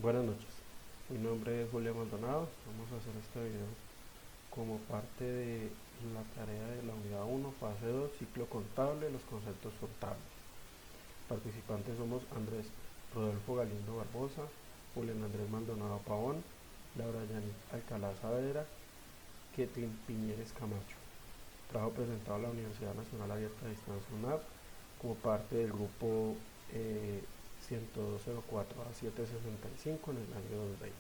Buenas noches, mi nombre es Julián Maldonado. Vamos a hacer este video como parte de la tarea de la unidad 1, fase 2, ciclo contable, los conceptos contables. Participantes somos Andrés Rodolfo Galindo Barbosa, Julián Andrés Maldonado Pavón, Laura Yanit Alcalá Saavedra, Ketlin Piñeres Camacho. Trabajo presentado a la Universidad Nacional Abierta de Distancia UNAP como parte del grupo 10204 a 765 en el año 2020.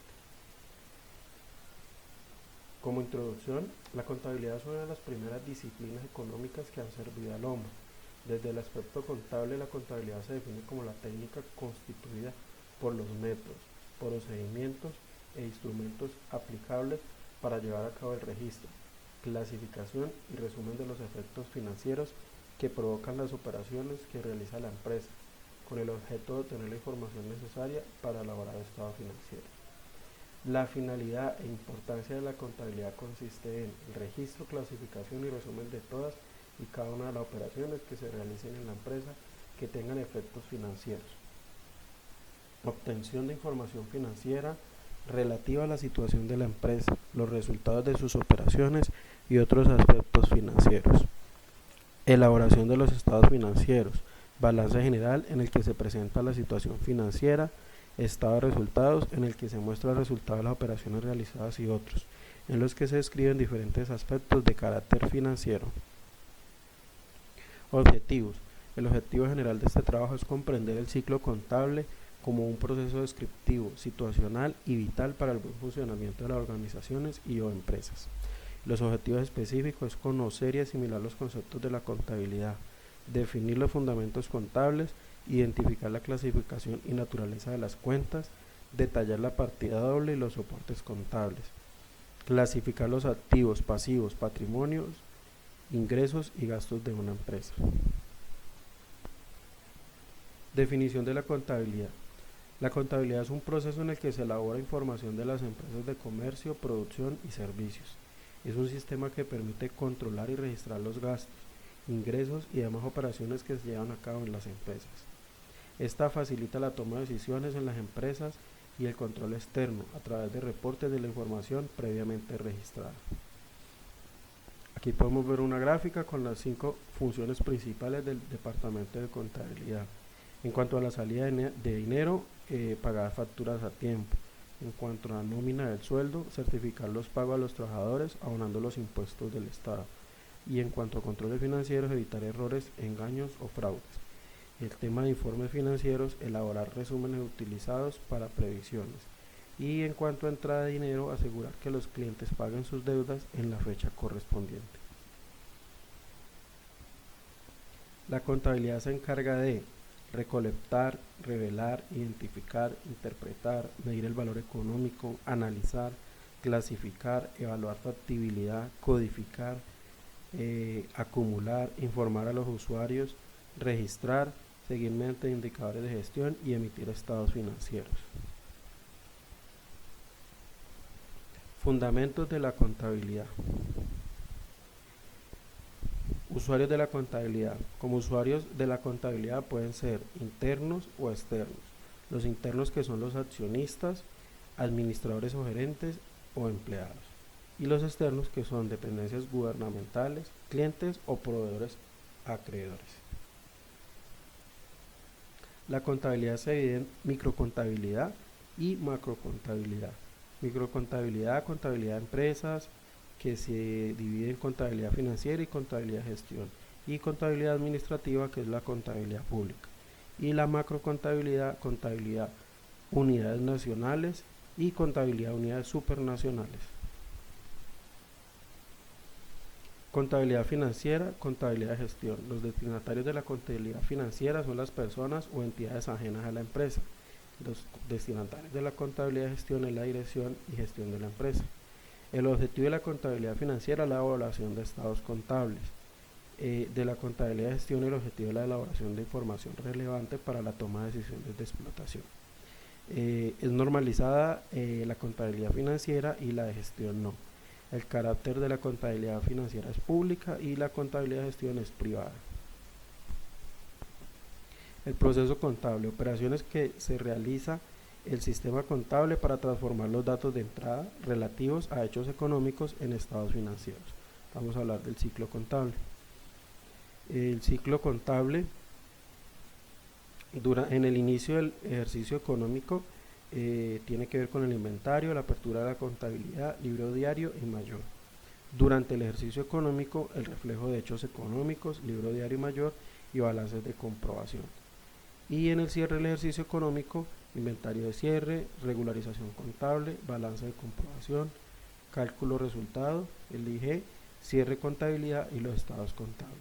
Como introducción, la contabilidad es una de las primeras disciplinas económicas que han servido al hombre. Desde el aspecto contable, la contabilidad se define como la técnica constituida por los métodos, procedimientos e instrumentos aplicables para llevar a cabo el registro, clasificación y resumen de los efectos financieros que provocan las operaciones que realiza la empresa, con el objeto de obtener la información necesaria para elaborar el estado financiero. La finalidad e importancia de la contabilidad consiste en el registro, clasificación y resumen de todas y cada una de las operaciones que se realicen en la empresa que tengan efectos financieros. Obtención de información financiera relativa a la situación de la empresa, los resultados de sus operaciones y otros aspectos financieros. Elaboración de los estados financieros, balance general en el que se presenta la situación financiera, estado de resultados en el que se muestra el resultado de las operaciones realizadas y otros, en los que se describen diferentes aspectos de carácter financiero. Objetivos. El objetivo general de este trabajo es comprender el ciclo contable como un proceso descriptivo, situacional y vital para el buen funcionamiento de las organizaciones y o empresas. Los objetivos específicos es conocer y asimilar los conceptos de la contabilidad, definir los fundamentos contables, identificar la clasificación y naturaleza de las cuentas, detallar la partida doble y los soportes contables, clasificar los activos, pasivos, patrimonios, ingresos y gastos de una empresa. Definición de la contabilidad. La contabilidad es un proceso en el que se elabora información de las empresas de comercio, producción y servicios. Es un sistema que permite controlar y registrar los gastos, ingresos y demás operaciones que se llevan a cabo en las empresas. Esta facilita la toma de decisiones en las empresas y el control externo a través de reportes de la información previamente registrada. Aquí podemos ver una gráfica con las 5 funciones principales del departamento de contabilidad. En cuanto a la salida de dinero, pagar facturas a tiempo. En cuanto a la nómina del sueldo, certificar los pagos a los trabajadores abonando los impuestos del Estado. Y en cuanto a controles financieros, evitar errores, engaños o fraudes. El tema de informes financieros, elaborar resúmenes utilizados para previsiones. Y en cuanto a entrada de dinero, asegurar que los clientes paguen sus deudas en la fecha correspondiente. La contabilidad se encarga de recolectar, revelar, identificar, interpretar, medir el valor económico, analizar, clasificar, evaluar factibilidad, codificar, acumular, informar a los usuarios, registrar, seguir mediante indicadores de gestión y emitir estados financieros. Fundamentos de la contabilidad. Usuarios de la contabilidad. Como usuarios de la contabilidad pueden ser internos o externos. Los internos, que son los accionistas, administradores o gerentes o empleados. Y los externos, que son dependencias gubernamentales, clientes o proveedores acreedores. La contabilidad se divide en microcontabilidad y macrocontabilidad. Microcontabilidad, contabilidad de empresas, que se divide en contabilidad financiera y contabilidad de gestión, y contabilidad administrativa, que es la contabilidad pública, y la macrocontabilidad, contabilidad unidades nacionales y contabilidad unidades supernacionales. Contabilidad financiera, contabilidad de gestión. Los destinatarios de la contabilidad financiera son las personas o entidades ajenas a la empresa. Los destinatarios de la contabilidad de gestión es la dirección y gestión de la empresa. El objetivo de la contabilidad financiera es la elaboración de estados contables. De la contabilidad de gestión, el objetivo es la elaboración de información relevante para la toma de decisiones de explotación. Es normalizada la contabilidad financiera y la de gestión no. El carácter de la contabilidad financiera es pública y la contabilidad de gestión es privada. El proceso contable, operaciones que se realiza el sistema contable para transformar los datos de entrada relativos a hechos económicos en estados financieros. Vamos a hablar del ciclo contable. El ciclo contable en el inicio del ejercicio económico tiene que ver con el inventario, la apertura de la contabilidad, libro diario y mayor. Durante el ejercicio económico, el reflejo de hechos económicos, libro diario y mayor y balances de comprobación. Y en el cierre del ejercicio económico, inventario de cierre, regularización contable, balance de comprobación, cálculo resultado, el IG, cierre contabilidad y los estados contables.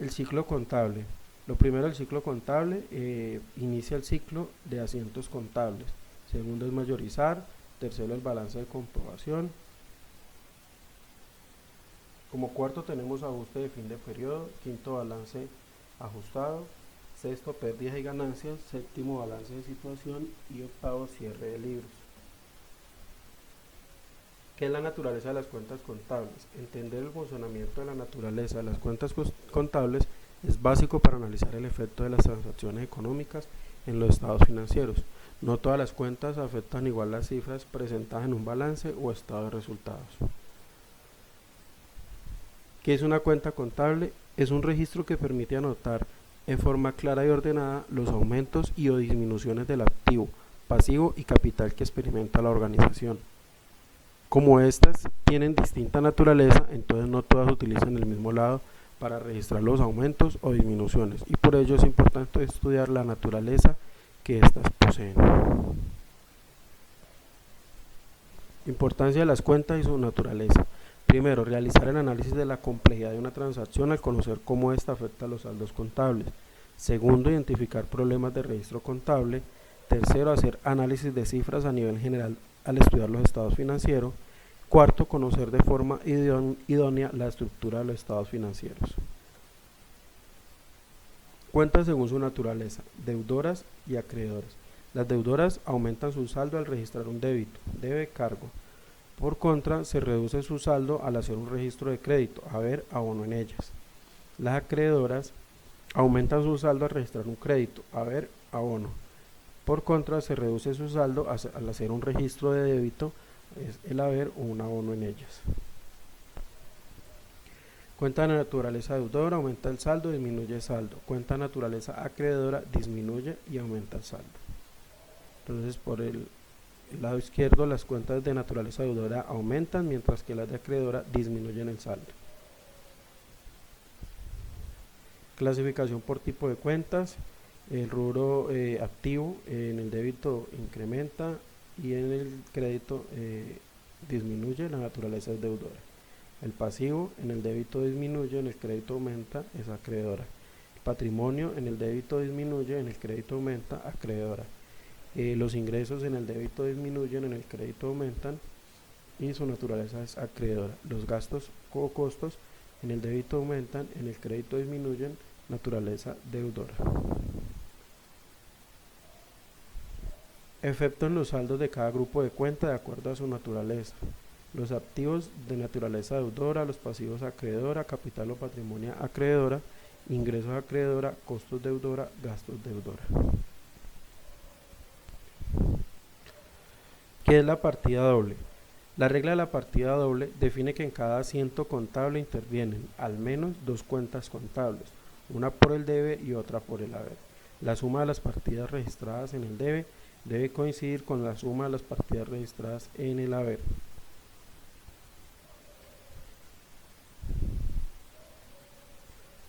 El ciclo contable. Lo primero del ciclo contable inicia el ciclo de asientos contables. Segundo es mayorizar. Tercero el balance de comprobación. Como cuarto tenemos ajuste de fin de periodo. Quinto balance ajustado. Sexto pérdidas y ganancias. Séptimo balance de situación. Y octavo cierre de libros. ¿Qué es la naturaleza de las cuentas contables? Entender el funcionamiento de la naturaleza de las cuentas contables es básico para analizar el efecto de las transacciones económicas en los estados financieros. No todas las cuentas afectan igual las cifras presentadas en un balance o estado de resultados. ¿Qué es una cuenta contable? Es un registro que permite anotar en forma clara y ordenada los aumentos y o disminuciones del activo, pasivo y capital que experimenta la organización. Como estas tienen distinta naturaleza, entonces no todas utilizan el mismo lado para registrar los aumentos o disminuciones, y por ello es importante estudiar la naturaleza que éstas poseen. Importancia de las cuentas y su naturaleza. Primero, realizar el análisis de la complejidad de una transacción al conocer cómo ésta afecta a los saldos contables. Segundo, identificar problemas de registro contable. Tercero, hacer análisis de cifras a nivel general al estudiar los estados financieros. Cuarto, conocer de forma idónea la estructura de los estados financieros. Cuentas según su naturaleza, deudoras y acreedoras. Las deudoras aumentan su saldo al registrar un débito, debe, cargo. Por contra, se reduce su saldo al hacer un registro de crédito, haber, abono en ellas. Las acreedoras aumentan su saldo al registrar un crédito, haber, abono. Por contra, se reduce su saldo al hacer un registro de débito, es el haber o un abono en ellas. Cuenta de naturaleza deudora, aumenta el saldo, disminuye el saldo. Cuenta de naturaleza acreedora, disminuye y aumenta el saldo. Entonces, por el lado izquierdo, las cuentas de naturaleza deudora aumentan, mientras que las de acreedora disminuyen el saldo. Clasificación por tipo de cuentas. El rubro activo en el débito incrementa y en el crédito disminuye, la naturaleza es deudora. El pasivo en el débito disminuye, en el crédito aumenta, es acreedora. El patrimonio en el débito disminuye, en el crédito aumenta, acreedora. Los ingresos en el débito disminuyen, en el crédito aumentan y su naturaleza es acreedora. Los gastos o costos en el débito aumentan, en el crédito disminuyen, naturaleza deudora. Efecto en los saldos de cada grupo de cuenta de acuerdo a su naturaleza. Los activos de naturaleza deudora, los pasivos acreedora, capital o patrimonio acreedora, ingresos acreedora, costos deudora, gastos deudora. ¿Qué es la partida doble? La regla de la partida doble define que en cada asiento contable intervienen al menos dos cuentas contables, una por el debe y otra por el haber. La suma de las partidas registradas en el debe coincidir con la suma de las partidas registradas en el haber.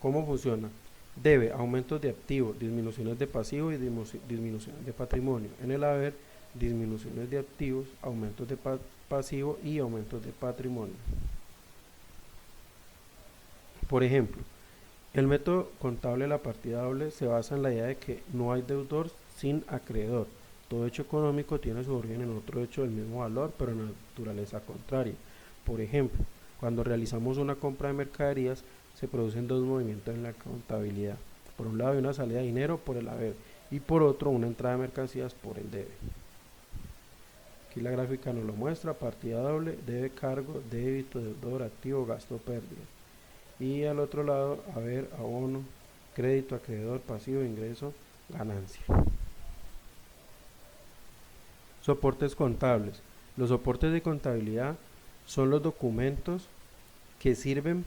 ¿Cómo funciona? Debe, aumentos de activo, disminuciones de pasivo y disminuciones de patrimonio. En el haber, disminuciones de activos, aumentos de pasivo y aumentos de patrimonio. Por ejemplo, el método contable de la partida doble se basa en la idea de que no hay deudor sin acreedor. Todo hecho económico tiene su origen en otro hecho del mismo valor, pero en naturaleza contraria. Por ejemplo, cuando realizamos una compra de mercaderías, se producen dos movimientos en la contabilidad. Por un lado hay una salida de dinero por el haber y por otro una entrada de mercancías por el debe. Aquí la gráfica nos lo muestra, partida doble, debe, cargo, débito, deudor, activo, gasto, pérdida. Y al otro lado, haber, abono, crédito, acreedor, pasivo, ingreso, ganancia. Soportes contables. Los soportes de contabilidad son los documentos que sirven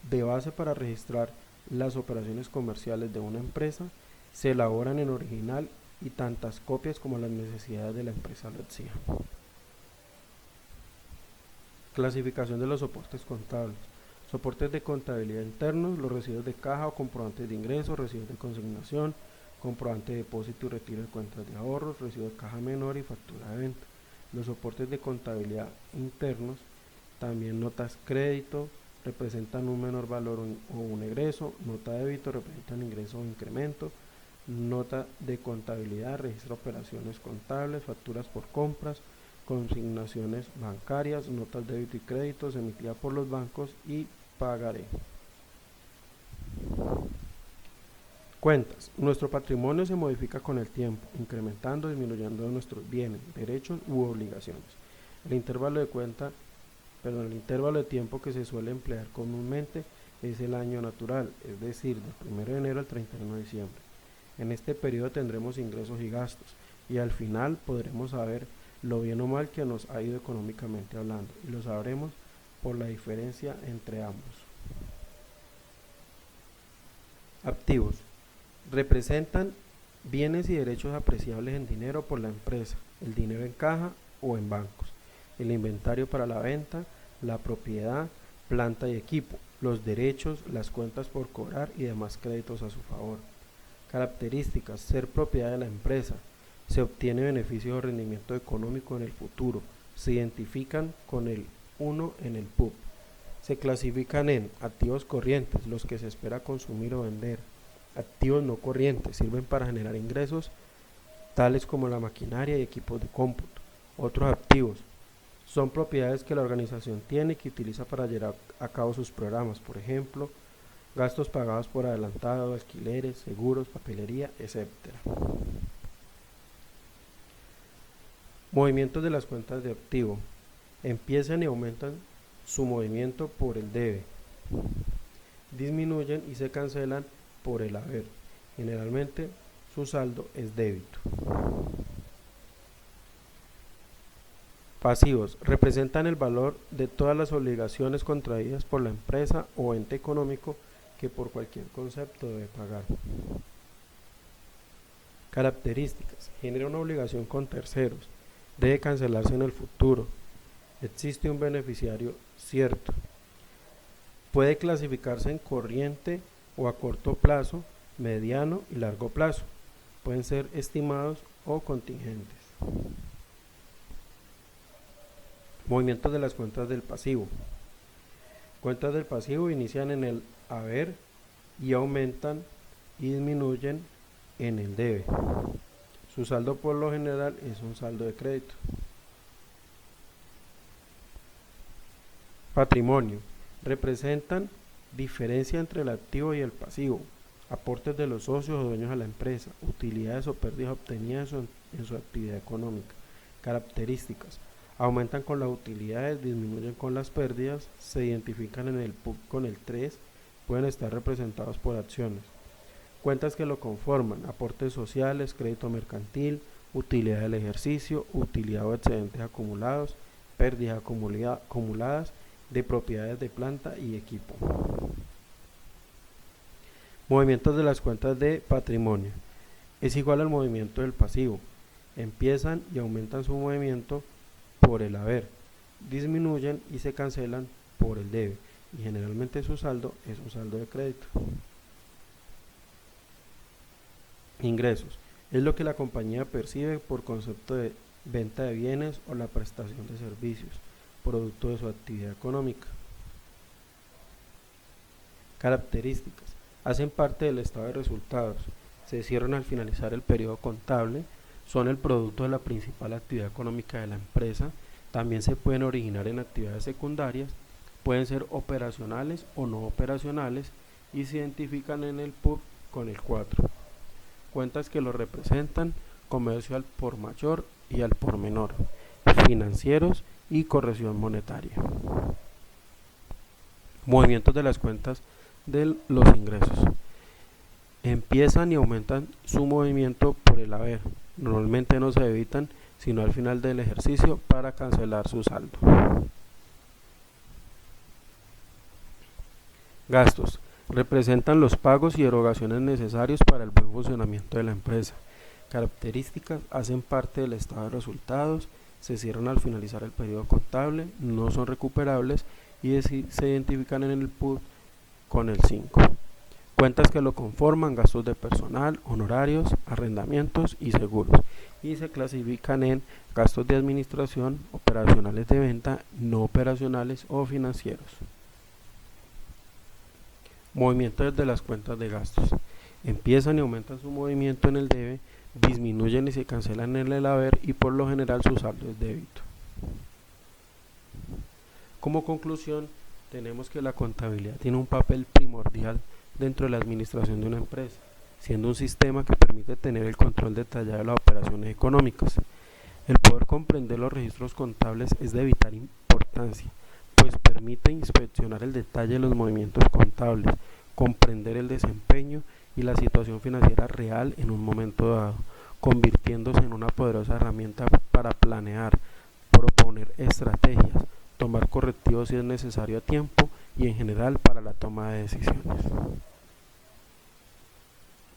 de base para registrar las operaciones comerciales de una empresa. Se elaboran en original y tantas copias como las necesidades de la empresa lo exijan. Clasificación de los soportes contables. Soportes de contabilidad internos: los recibos de caja o comprobantes de ingresos, recibos de consignación, comprobante de depósito y retiro de cuentas de ahorros, recibo de caja menor y factura de venta. Los soportes de contabilidad internos, también notas crédito, representan un menor valor o un egreso, nota de débito, representan ingreso o incremento, nota de contabilidad, registra operaciones contables, facturas por compras, consignaciones bancarias, notas de débito y créditos emitidas por los bancos y pagaré. Cuentas. Nuestro patrimonio se modifica con el tiempo, incrementando o disminuyendo nuestros bienes, derechos u obligaciones. El intervalo de tiempo que se suele emplear comúnmente es el año natural, es decir, del 1 de enero al 31 de diciembre. En este periodo tendremos ingresos y gastos, y al final podremos saber lo bien o mal que nos ha ido económicamente hablando, y lo sabremos por la diferencia entre ambos. Activos. Representan bienes y derechos apreciables en dinero por la empresa, el dinero en caja o en bancos, el inventario para la venta, la propiedad, planta y equipo, los derechos, las cuentas por cobrar y demás créditos a su favor. Características: ser propiedad de la empresa, se obtiene beneficio o rendimiento económico en el futuro, se identifican con el 1 en el PUB. Se clasifican en activos corrientes, los que se espera consumir o vender. Activos no corrientes, sirven para generar ingresos, tales como la maquinaria y equipos de cómputo. Otros activos son propiedades que la organización tiene y que utiliza para llevar a cabo sus programas, por ejemplo, gastos pagados por adelantado, alquileres, seguros, papelería, etc. Movimientos de las cuentas de activo. Empiezan y aumentan su movimiento por el debe, disminuyen y se cancelan por el haber. Generalmente su saldo es débito. Pasivos. Representan el valor de todas las obligaciones contraídas por la empresa o ente económico que por cualquier concepto debe pagar. Características: genera una obligación con terceros, debe cancelarse en el futuro, existe un beneficiario cierto, puede clasificarse en corriente o a corto plazo, mediano y largo plazo, pueden ser estimados o contingentes. Movimientos de las cuentas del pasivo. Cuentas del pasivo inician en el haber y aumentan y disminuyen en el debe. Su saldo por lo general es un saldo de crédito. Patrimonio. Representan diferencia entre el activo y el pasivo, aportes de los socios o dueños a la empresa, utilidades o pérdidas obtenidas en su actividad económica. Características: aumentan con las utilidades, disminuyen con las pérdidas, se identifican en el PUB con el 3, pueden estar representados por acciones. Cuentas que lo conforman: aportes sociales, crédito mercantil, utilidad del ejercicio, utilidad o excedentes acumulados, pérdidas acumuladas de propiedades de planta y equipo. Movimientos de las cuentas de patrimonio. Es igual al movimiento del pasivo. Empiezan y aumentan su movimiento por el haber, disminuyen y se cancelan por el debe, y generalmente su saldo es un saldo de crédito. Ingresos. Es lo que la compañía percibe por concepto de venta de bienes o la prestación de servicios, producto de su actividad económica. Características: hacen parte del estado de resultados, se cierran al finalizar el periodo contable, son el producto de la principal actividad económica de la empresa, también se pueden originar en actividades secundarias, pueden ser operacionales o no operacionales y se identifican en el PUB con el 4. Cuentas que lo representan: comercio al por mayor y al por menor, financieros y corrección monetaria. Movimientos de las cuentas de los ingresos. empiezan y aumentan su movimiento por el haber. Normalmente no se evitan sino al final del ejercicio para cancelar su saldo. Gastos. Representan los pagos y erogaciones necesarios para el buen funcionamiento de la empresa. Características: hacen parte del estado de resultados, se cierran al finalizar el periodo contable, no son recuperables y se identifican en el PUT con el 5. Cuentas que lo conforman: gastos de personal, honorarios, arrendamientos y seguros, y se clasifican en gastos de administración, operacionales de venta, no operacionales o financieros. Movimiento de las cuentas de gastos. Empiezan y aumentan su movimiento en el debe, disminuyen y se cancelan en el haber y por lo general su saldo es débito. Como conclusión, tenemos que la contabilidad tiene un papel primordial dentro de la administración de una empresa, siendo un sistema que permite tener el control detallado de las operaciones económicas. El poder comprender los registros contables es de vital importancia, pues permite inspeccionar el detalle de los movimientos contables, comprender el desempeño y la situación financiera real en un momento dado, convirtiéndose en una poderosa herramienta para planear, proponer estrategias, tomar correctivos si es necesario a tiempo y en general para la toma de decisiones.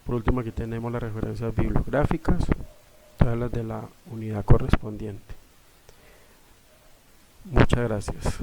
Por último, aquí tenemos las referencias bibliográficas, todas las de la unidad correspondiente. Muchas gracias.